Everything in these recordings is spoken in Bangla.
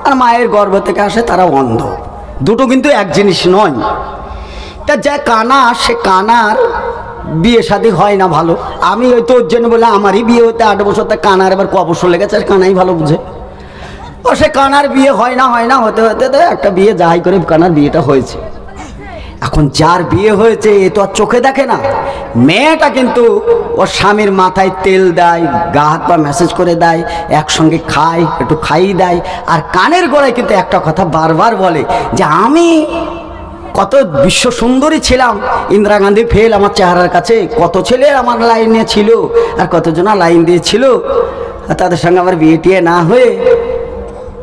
আর মায়ের গর্ভ থেকে আসে তারা অন্ধ, দুটো কিন্তু এক জিনিস নয়। তা যা কানা, সে কানার বিয়ে শাদী হয় না ভালো। আমি ওই তো ওর জন্য বলে আমারই বিয়ে হতে 8 বছর, তা কানার এবার ক বছর লেগেছে, আর কানাই ভালো বুঝে। ও সে কানার বিয়ে হয় না হতে হতে একটা বিয়ে যাই করে কানার বিয়েটা হয়েছে। এখন যার বিয়ে হয়েছে এ তো আর চোখে দেখে না, মেয়েটা কিন্তু ওর স্বামীর মাথায় তেল দেয়, গা হাত পা ম্যাসেজ করে দেয়, একসঙ্গে খায়, একটু খাইয়ে দেয়। আর কানের গোড়ায় কিন্তু একটা কথা বারবার বলে যে আমি কত বিশ্ব সুন্দরী ছিলাম, ইন্দিরা গান্ধী ফেল আমার চেহারার কাছে, কত ছেলে আমার লাইনে ছিল আর কতজনা লাইন দিয়েছিল, আর তাদের সঙ্গে আমার বিয়ে টিয়ে না হয়ে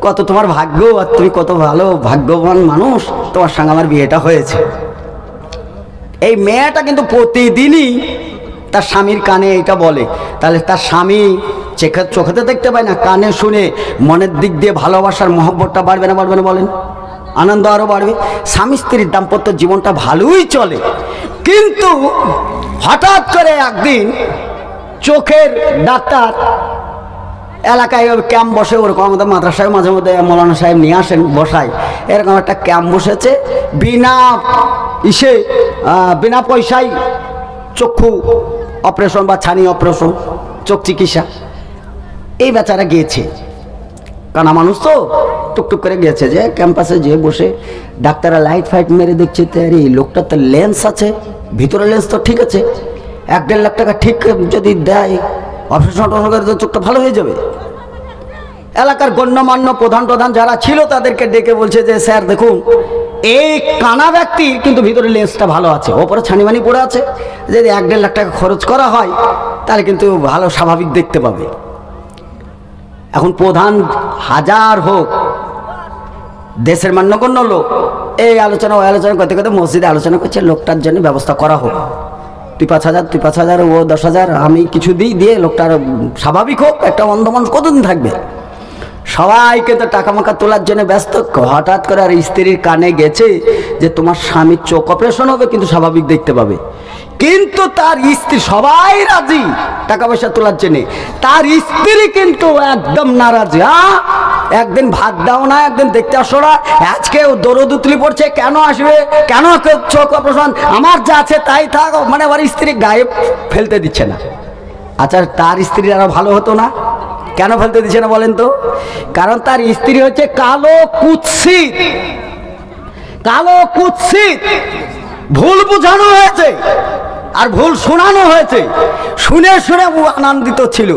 কত তোমার ভাগ্য, আর তুমি কত ভালো ভাগ্যবান মানুষ, তোমার সঙ্গে আমার বিয়েটা হয়েছে। এই মেয়েটা কিন্তু প্রতিদিনই তার স্বামীর কানে এইটা বলে। তাহলে তার স্বামী চোখেতে দেখতে পায় না, কানে শুনে মনের দিক দিয়ে ভালোবাসার মহব্বতটা বাড়বে না বাড়বে না বলেন? আনন্দ আরও বাড়বে। স্বামী স্ত্রীর দাম্পত্য জীবনটা ভালোই চলে, কিন্তু হঠাৎ করে একদিন চোখের ডাক্তার এলাকায় ক্যাম্প বসে, ওরকম আমাদের মাদ্রাসায় মাঝে মধ্যে মৌলানা সাহেব নিয়ে আসেন বসায়, এরকম একটা ক্যাম্প বসেছে বিনা পয়সায় চক্ষু অপারেশন বা ছানি অপারেশন, চোখ চিকিৎসা। এই বেচারা গিয়েছে, কানা মানুষ তো টুকটুক করে গেছে, যে ক্যাম্পাসে যে বসে ডাক্তাররা লাইট ফাইট মেরে দেখছে, আরে এই লোকটার তো লেন্স আছে, ভিতরে লেন্স তো ঠিক আছে, 1-1.5 লাখ টাকা ঠিক যদি দেয় অপারেশন করে তো চোখটা ভালো হয়ে যাবে। এলাকার গণ্যমান্য প্রধান যারা ছিল তাদেরকে ডেকে বলছে যে স্যার দেখুন, এই কানা ব্যক্তির কিন্তু ভিতরে লেন্সটা ভালো আছে, ওপরে ছানিমানি পড়ে আছে, যদি 1-1.5 লাখ টাকা খরচ করা হয় তাহলে কিন্তু ভালো স্বাভাবিক দেখতে পাবে। এখন প্রধান হাজার হোক, দেশের মান্যগণ্য লোক, এই আলোচনা ওই আলোচনা করতে করতে মসজিদে আলোচনা করছে লোকটার জন্য ব্যবস্থা করা হোক, তুই 5,000 ও 10,000 আমি কিছু দিয়ে লোকটার স্বাভাবিক হোক। একটা অন্ধ মানুষ কতদিন থাকবে? সবাইকে তো টাকা মাকা তোলার জন্য ব্যস্ত। হঠাৎ করে আর স্ত্রীর কানে গেছে যে তোমার স্বামীর চোখ অপারেশন হবে, কিন্তু স্বাভাবিক দেখতে পাবে। কিন্তু তার স্ত্রী, সবাই রাজি টাকা পয়সা তোলার জন্য, তার স্ত্রী কিন্তু একদম নারাজি। একদিন ভাত দাও না, একদিন দেখতে আসো না, আজকে দরদ উতলি পড়ছে, কেন আসবে, কেন চোখ অপারেশন, আমার যা আছে তাই থাক, মানে আমার স্ত্রী গায়ে ফেলতে দিচ্ছে না। আচ্ছা, তার স্ত্রী আরো ভালো হতো না? কেন ফেলতে দিচ্ছে না বলেন তো? কারণ তার স্ত্রী হচ্ছে কালো কুৎসিত, ভুল বুঝানো হয়েছে আর ভুল শোনানো হয়েছে, শুনে আনন্দিত ছিল।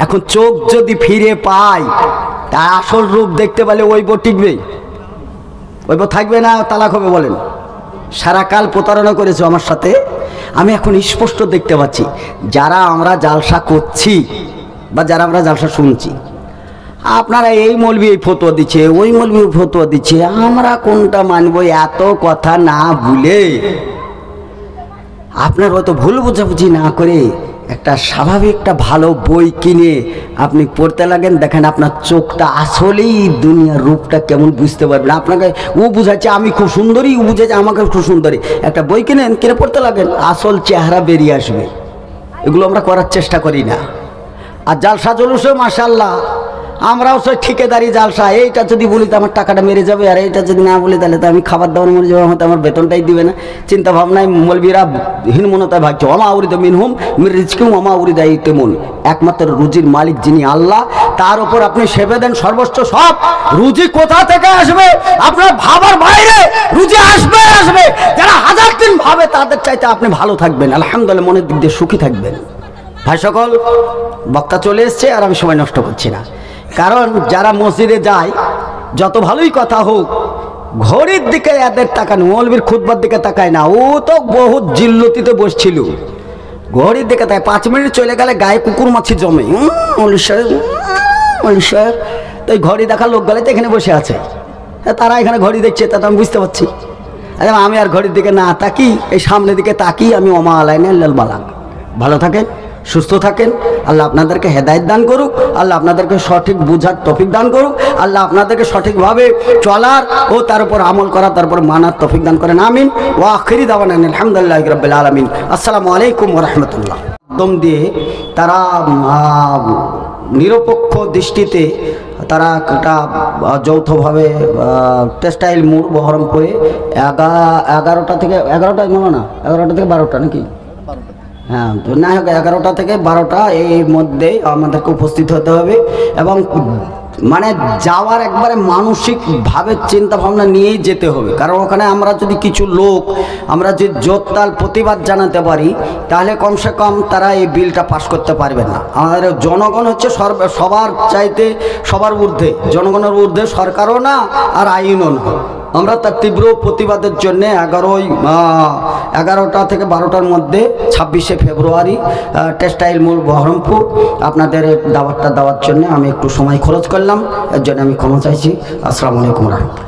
এখন চোখ যদি ফিরে পায়, তার আসল রূপ দেখতে পেলে ওই বউ টিকবে? ওই বউ থাকবে না, তালাক হবে বলেন? সারা কাল প্রতারণা করেছো আমার সাথে। আমি এখন স্পষ্ট দেখতে পাচ্ছি, যারা আমরা জালসা করছি বা যারা আমরা জালসা শুনছি, আপনারা এই মৌলবি এই ফতোয়া দিচ্ছে, ওই মৌলবি ফতোয়া দিচ্ছে, আমরা কোনটা মানবো? এত কথা না ভুলে আপনার হয়তো ভুল বোঝাবুঝি না করে একটা স্বাভাবিক একটা ভালো বই কিনে আপনি পড়তে লাগেন, দেখেন আপনার চোখটা আসলেই দুনিয়ার রূপটা কেমন বুঝতে পারবেন। আপনাকে ও বুঝাচ্ছে আমি খুব সুন্দরী, ও বুঝাচ্ছে আমাকে খুব সুন্দরী, একটা বই কিনে পড়তে লাগেন, আসল চেহারা বেরিয়ে আসবে। এগুলো আমরা করার চেষ্টা করি না। আর জালসা জলুসে মাশাআল্লাহ আমরাও সে ঠিকাদারি জালসা, এইটা যদি বলি তো আমার টাকাটা মেরে যাবে, আর এইটা যদি না বলি তাহলে তো আমি খাবার দাবার মরে যাবো, হয়তো আমার বেতনটাই দিবে না। চিন্তা ভাবনায় মৌলবীরা হীনমনতায় ভাগছে। ওমা উরিদ মিনহুম মির রিজকিহিম ওমা উরিদ ইউতিমুন, একমাত্র রুজির মালিক যিনি আল্লাহ, তার উপর আপনি সেবে দেন সর্বোচ্চ সব। রুজি কোথা থেকে আসবে আপনার ভাবার বাইরে, রুজি আসবে। যারা 1000 দিন ভাবে তাদের চাইতে আপনি ভালো থাকবেন, আলহামদুলিল্লাহ, মনের দিক দিয়ে সুখী থাকবেন। ভাই সকল, বক্তা চলে এসছে আর আমি সময় নষ্ট করছি না, কারণ যারা মসজিদে যায় যত ভালোই কথা হোক, ঘড়ির দিকে এদের তাকানো, মৌলবীর খুতবার দিকে তাকায় না। ও তো বহুত জিল্লতিতে বসছিল, ঘড়ির দিকে তাকায়, 5 মিনিট চলে গেলে গায়ে কুকুর মাছি জমে। মৌলবী সাহেব তো এই ঘড়ি দেখার লোক গেলে তো এখানে বসে আছে, তারা এখানে ঘড়ি দেখছে, তা তো আমি বুঝতে পারছি। আরে আমি আর ঘড়ির দিকে না তাকি, এই সামনের দিকে তাকি আমি ওমা আলাইনা ইল্লাল বালাগ। ভালো থাকেন, সুস্থ থাকেন, আল্লাহ আপনাদেরকে হেদায়েত দান করুক, আল্লাহ আপনাদেরকে সঠিক বুঝার তৌফিক দান করুক, আল্লাহ আপনাদেরকে সঠিকভাবে চলার ও তার উপর আমল করার, তারপর মানার তৌফিক দান করেন, আমিন। ওয়া আখিরি দাওয়ানা আলহামদুলিল্লাহি রাব্বিল আলামিন। আসসালামু আলাইকুম ওয়া রাহমাতুল্লাহ। দম দিয়ে তারা নিরপেক্ষ দৃষ্টিতে তারা একটা যৌথভাবে টেক্সটাইল মোড় বহরমপুরে 11টা থেকে 11টায় মনে না 11টা থেকে 12টা নাকি, হ্যাঁ তো না হোক 11টা থেকে 12টা এর মধ্যেই আমাদেরকে উপস্থিত হতে হবে এবং মানে যাওয়ার একবারে মানসিকভাবে চিন্তা ভাবনা নিয়েই যেতে হবে। কারণ ওখানে আমরা যদি কিছু লোক আমরা যে জোরতাল প্রতিবাদ জানাতে পারি তাহলে কমসে কম তারা এই বিলটা পাস করতে পারবেন না। আমাদের জনগণ হচ্ছে সবার চাইতে সবার ঊর্ধ্বে, জনগণের ঊর্ধ্বে সরকারও না আর আইনও না। আমরা তার তীব্র প্রতিবাদের জন্য 11টা থেকে 12টার মধ্যে 26শে ফেব্রুয়ারি টেক্সটাইল মোড় বহরমপুর আপনাদের দাওয়াতটা দেওয়ার জন্য আমি একটু সময় খরচ করলাম, এর জন্য আমি ক্ষমা চাইছি। আসসালামু আলাইকুম রহমতুল্লাহ।